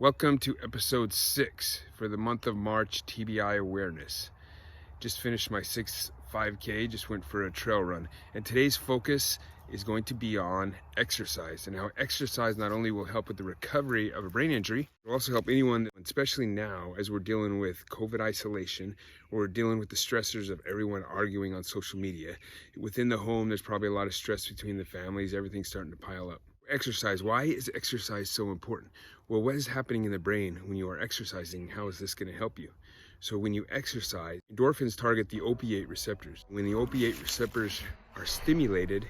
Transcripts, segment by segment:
Welcome to episode 6 for the month of March TBI awareness. Just finished my 6th 5K, just went for a trail run. And today's focus is going to be on exercise and how exercise not only will help with the recovery of a brain injury, it will also help anyone, especially now as we're dealing with COVID isolation, or we're dealing with the stressors of everyone arguing on social media. Within the home, there's probably a lot of stress between the families, everything's starting to pile up. Exercise. Why is exercise so important? Well, what is happening in the brain when you are exercising? How is this going to help you? So when you exercise, endorphins target the opiate receptors. When the opiate receptors are stimulated,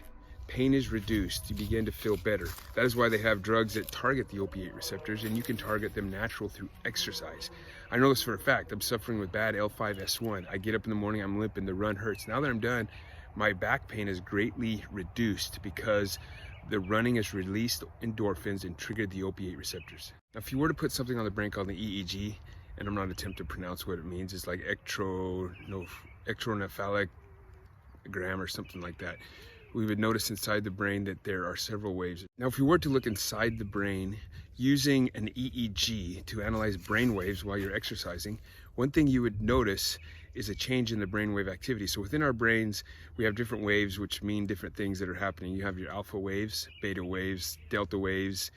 pain is reduced. You begin to feel better. That is why they have drugs that target the opiate receptors, and you can target them natural through exercise. I know this for a fact. I'm suffering with bad L5-S1. I get up in the morning, I'm limping, the run hurts. Now that I'm done, my back pain is greatly reduced because the running has released endorphins and triggered the opiate receptors. Now, if you were to put something on the brain called the EEG, and I'm not attempting to pronounce what it means, it's like electroencephalogram or something like that, we would notice inside the brain that there are several waves. Now, if you were to look inside the brain using an EEG to analyze brain waves while you're exercising, one thing you would notice is a change in the brainwave activity. So within our brains, we have different waves which mean different things that are happening. You have your alpha waves, beta waves, delta waves,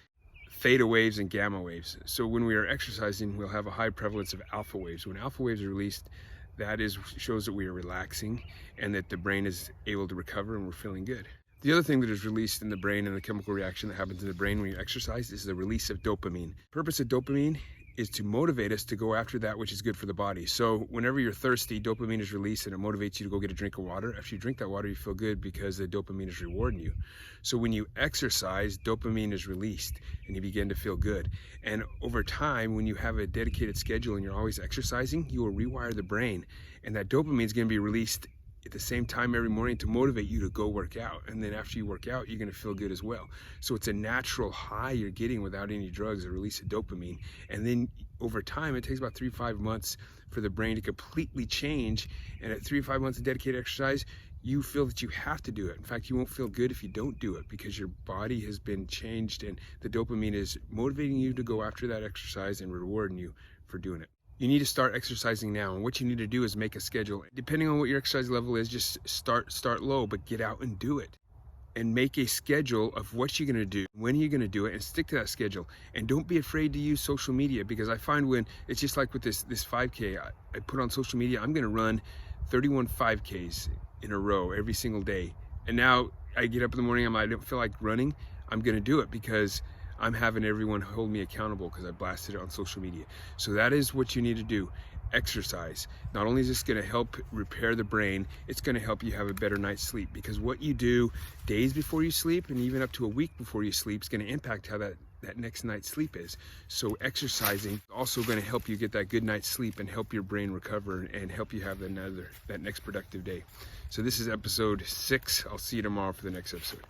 theta waves, and gamma waves. So when we are exercising, we'll have a high prevalence of alpha waves. When alpha waves are released, that shows that we are relaxing and that the brain is able to recover and we're feeling good. The other thing that is released in the brain and the chemical reaction that happens in the brain when you exercise is the release of dopamine. The purpose of dopamine is to motivate us to go after that which is good for the body. So whenever you're thirsty, dopamine is released and it motivates you to go get a drink of water. After you drink that water, you feel good because the dopamine is rewarding you. So when you exercise, dopamine is released and you begin to feel good. And over time, when you have a dedicated schedule and you're always exercising, you will rewire the brain, and that dopamine is going to be released at the same time every morning to motivate you to go work out. And then after you work out, you're going to feel good as well. So it's a natural high you're getting without any drugs, a release of dopamine. And then over time, it takes about 3 to 5 months for the brain to completely change. And at 3 to 5 months of dedicated exercise, you feel that you have to do it. In fact, you won't feel good if you don't do it because your body has been changed and the dopamine is motivating you to go after that exercise and rewarding you for doing it. You need to start exercising now, and what you need to do is make a schedule. Depending on what your exercise level is, just start low, but get out and do it. And make a schedule of what you're gonna do, when you're gonna do it, and stick to that schedule. And don't be afraid to use social media, because I find when, it's just like with this 5K, I put on social media, I'm gonna run 31 5Ks in a row every single day. And now I get up in the morning, I don't feel like running, I'm gonna do it because I'm having everyone hold me accountable because I blasted it on social media. So that is what you need to do. Exercise. Not only is this going to help repair the brain, it's going to help you have a better night's sleep, because what you do days before you sleep and even up to a week before you sleep is going to impact how that next night's sleep is. So exercising is also going to help you get that good night's sleep and help your brain recover and help you have that next productive day. So this is episode 6. I'll see you tomorrow for the next episode.